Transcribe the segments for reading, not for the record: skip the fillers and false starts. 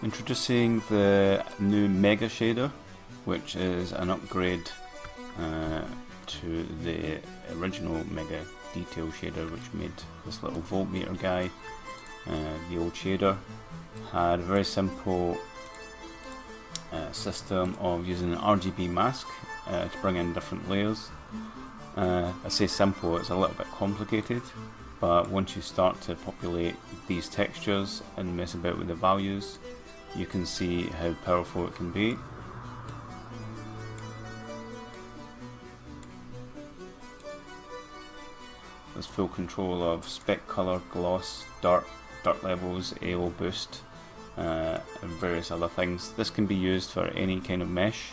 Introducing the new Mega shader, which is an upgrade to the original Mega detail shader, which made this little voltmeter guy. The old shader had a very simple system of using an RGB mask to bring in different layers. I say simple, it's a little bit complicated, but once you start to populate these textures and mess about with the values, you can see how powerful it can be. There's full control of spec color, gloss, dirt levels, AO boost, and various other things. This can be used for any kind of mesh,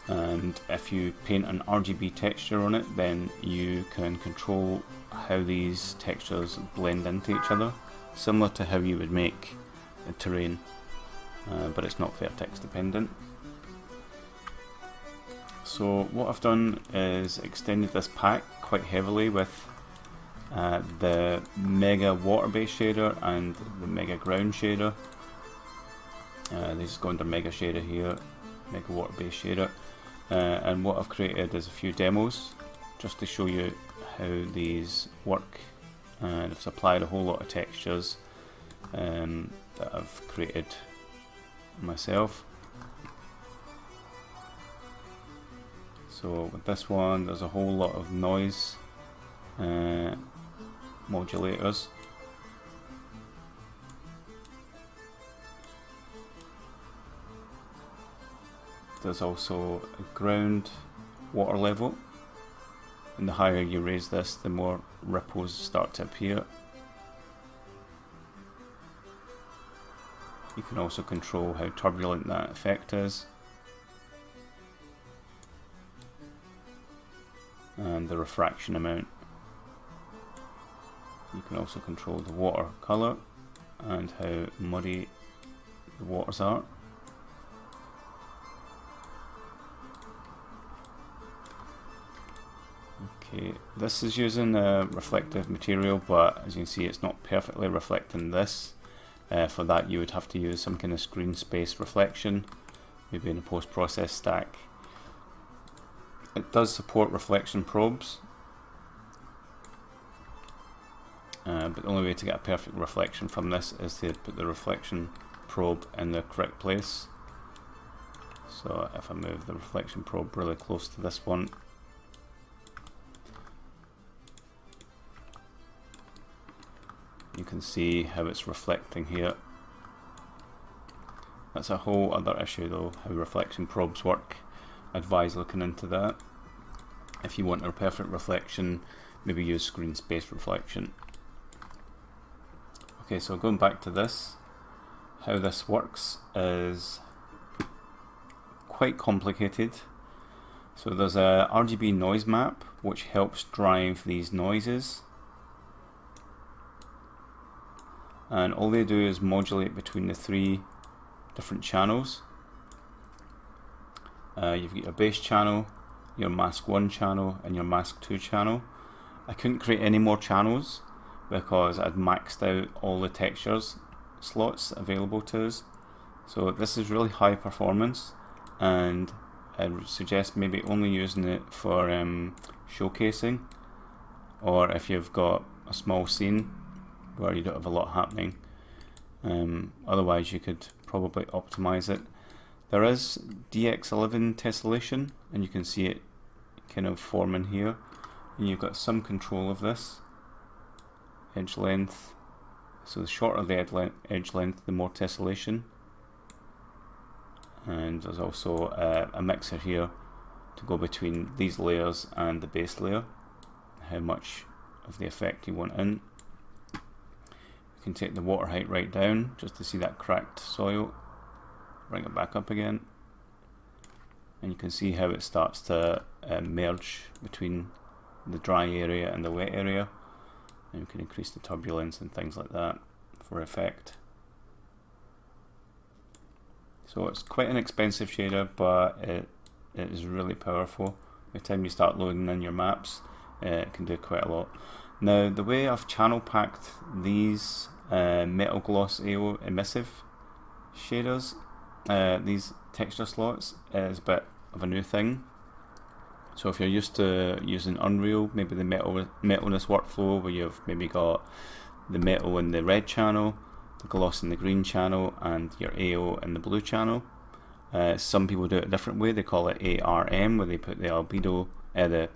and if you paint an RGB texture on it, then you can control how these textures blend into each other, similar to how you would make a terrain, but it's not vertex dependent. So what I've done is extended this pack quite heavily with the Mega water-based shader and the Mega ground shader. They just go under Mega shader here, Mega water-based shader, and what I've created is a few demos just to show you how these work, and I've supplied a whole lot of textures that I've created myself. So with this one, there's a whole lot of noise modulators. There's also a ground water level, and the higher you raise this, the more ripples start to appear. You can also control how turbulent that effect is, and the refraction amount. You can also control the water colour and how muddy the waters are. Okay, this is using a reflective material, but as you can see, it's not perfectly reflecting this. For that, you would have to use some kind of screen space reflection, maybe in a post-process stack. It does support reflection probes, but the only way to get a perfect reflection from this is to put the reflection probe in the correct place. So if I move the reflection probe really close to this one, you can see how it's reflecting here. That's a whole other issue though, how reflection probes work. I advise looking into that. If you want a perfect reflection, maybe use screen space reflection. Okay, so going back to this, how this works is quite complicated. So there's a RGB noise map which helps drive these noises, and all they do is modulate between the three different channels. You've got your bass channel, your mask 1 channel, and your mask 2 channel. I couldn't create any more channels because I'd maxed out all the textures slots available to us. So this is really high performance, and I would suggest maybe only using it for showcasing, or if you've got a small scene where you don't have a lot happening. Otherwise you could probably optimize it. There is DX11 tessellation, and you can see it kind of forming here, and you've got some control of this edge length. So the shorter the edge length, the more tessellation. And there's also a mixer here to go between these layers and the base layer, how much of the effect you want in. You can take the water height right down just to see that cracked soil, bring it back up again, and you can see how it starts to merge between the dry area and the wet area, and you can increase the turbulence and things like that for effect. So it's quite an expensive shader, but it is really powerful. By the time you start loading in your maps, it can do quite a lot. Now, the way I've channel packed these metal gloss AO emissive shaders, these texture slots, is a bit of a new thing. So if you're used to using Unreal, maybe the metalness workflow where you've maybe got the metal in the red channel, the gloss in the green channel, and your AO in the blue channel. Some people do it a different way. They call it ARM, where they put the albedo, the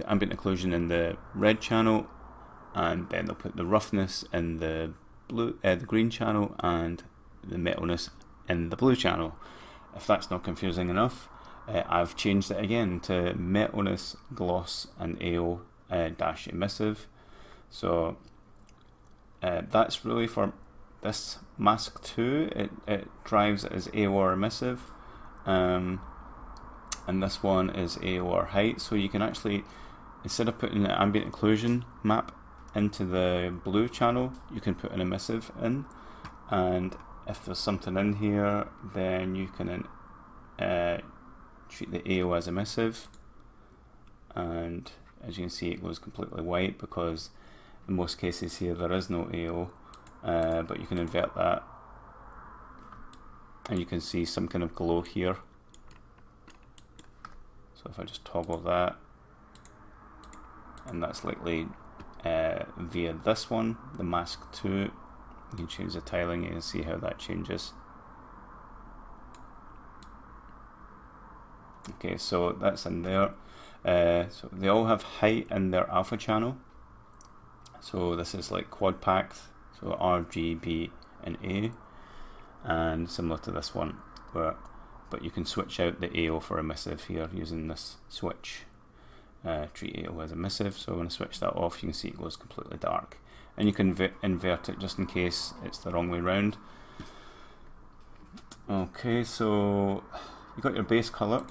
ambient occlusion in the red channel, and then they'll put the roughness in the green channel, and the metalness in the blue channel. If that's not confusing enough, I've changed it again to metalness, gloss, and AO dash emissive. So that's really for this mask 2. It drives it as AO or emissive, and this one is AO or height. So you can actually, instead of putting the ambient occlusion map into the blue channel, you can put an emissive in, and if there's something in here, then you can treat the AO as emissive, and as you can see, it goes completely white because in most cases here there is no AO, but you can invert that and you can see some kind of glow here. So if I just toggle that, and that's likely via this one, the mask 2, you can change the tiling, you can see how that changes. Okay, so that's in there. So they all have height in their alpha channel. So this is like quad packed, so R, G, B, and A, and similar to this one, but you can switch out the AO for emissive here using this switch. Treat AO as emissive. So when I switch that off, you can see it goes completely dark, and you can invert it just in case it's the wrong way round. Okay, so you got your base color.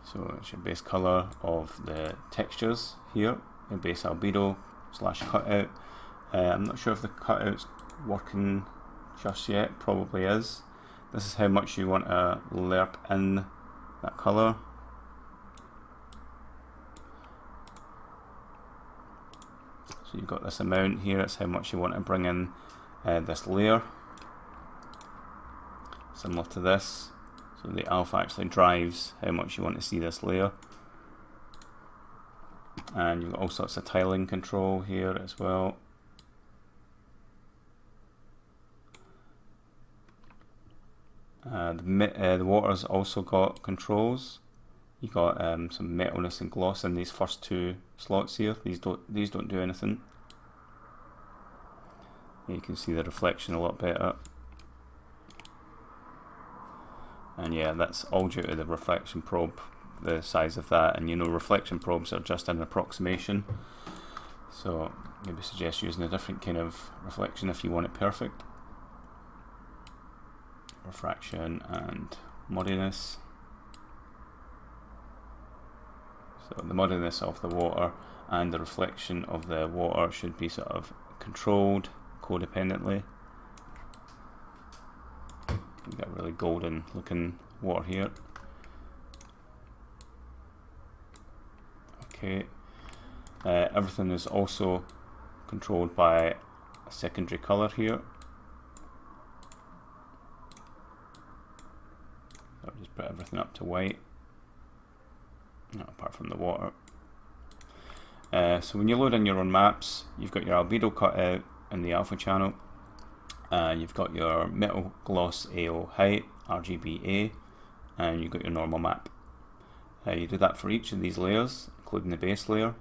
So it's your base color of the textures here, your base albedo / cutout. I'm not sure if the cutout's working just yet, probably is. This is how much you want to lerp in that color. So you've got this amount here, it's how much you want to bring in this layer. Similar to this. So the alpha actually drives how much you want to see this layer. And you've got all sorts of tiling control here as well. The water's also got controls. You've got some metalness and gloss in these first 2 slots here. These don't do anything. You can see the reflection a lot better. And yeah, that's all due to the reflection probe, the size of that. And you know, reflection probes are just an approximation, so maybe suggest using a different kind of reflection if you want it perfect. Refraction and muddiness. So the muddiness of the water and the reflection of the water should be sort of controlled codependently. We've got really golden looking water here. Okay, everything is also controlled by a secondary color here. I'll just put everything up to white, apart from the water. So when you load in your own maps, you've got your albedo cutout in the alpha channel. You've got your metal, gloss, AO, height, RGBA, and you've got your normal map. You do that for each of these layers, including the base layer.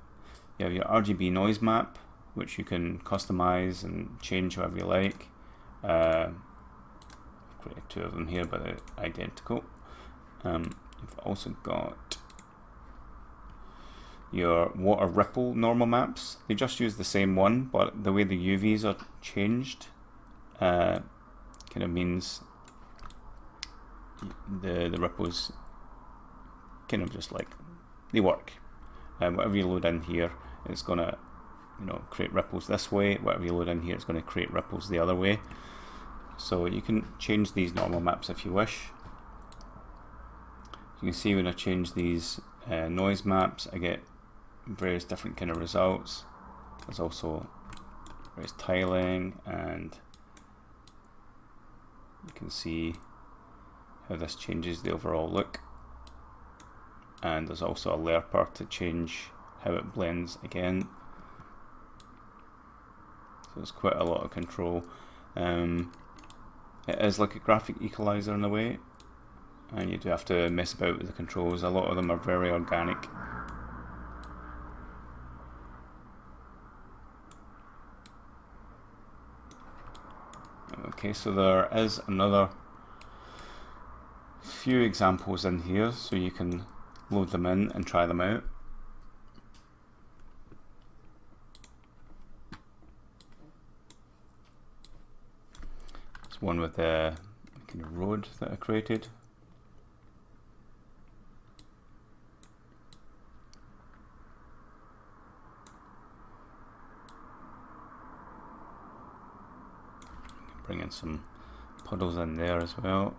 You have your RGB noise map, which you can customize and change however you like. I've created 2 of them here, but they're identical. You've also got your water ripple normal maps. They just use the same one, but the way the UVs are changed kind of means the ripples kind of just like they work. Whatever you load in here, it's gonna create ripples this way. Whatever you load in here, it's going to create ripples the other way. So you can change these normal maps if you wish. You can see when I change these noise maps, I get various different kind of results. There's also various tiling and You can see how this changes the overall look, and there's also a lerper to change how it blends again. So there's quite a lot of control. It is like a graphic equalizer in a way, and you do have to mess about with the controls. A lot of them are very organic. Okay, so there is another few examples in here, so you can load them in and try them out. There's one with the kind of road that I created. Bring in some puddles in there as well.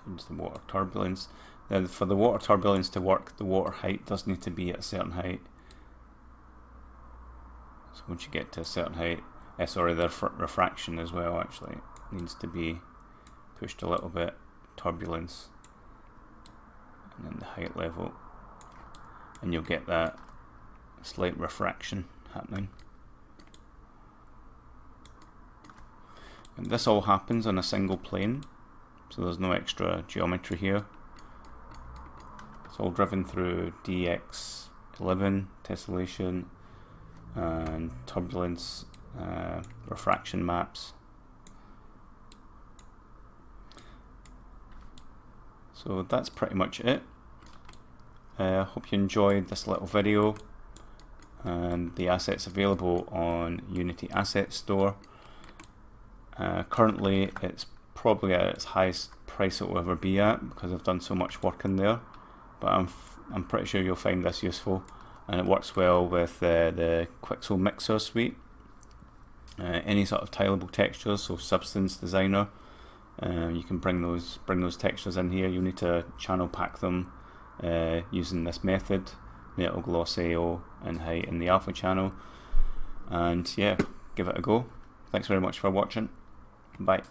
Change the water turbulence. Now, for the water turbulence to work, the water height does need to be at a certain height. So once you get to a certain height, sorry, the refraction as well actually needs to be pushed a little bit. Turbulence. And then the height level, and you'll get that slight refraction happening. And this all happens on a single plane, so there's no extra geometry here. It's all driven through DX11 tessellation and turbulence refraction maps. So that's pretty much it. Hope you enjoyed this little video, and the assets available on Unity Asset Store. Currently it's probably at its highest price it will ever be at because I've done so much work in there, but I'm pretty sure you'll find this useful, and it works well with the Quixel Mixer suite. Any sort of tileable textures, so Substance Designer, you can bring those textures in here. You need to channel pack them using this method, Metal Gloss AO and height in the alpha channel, and yeah, give it a go. Thanks very much for watching. Bye.